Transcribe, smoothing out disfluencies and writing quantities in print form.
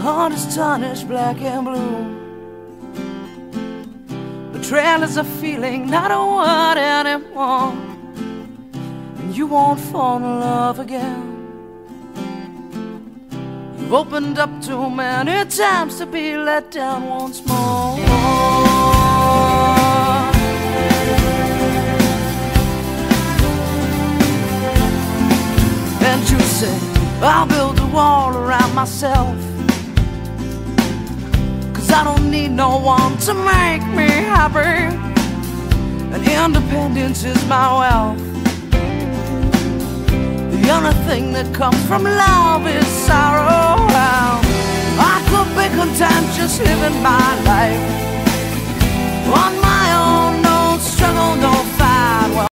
heart is tarnished black and blue. Betrayal is a feeling, not a word anymore. And you won't fall in love again. You've opened up too many times to be let down once more. And you say, I'll build a wall around myself, 'cause I don't need no one to make me happy, and independence is my wealth. The only thing that comes from love is sorrow. I could be content just living my life,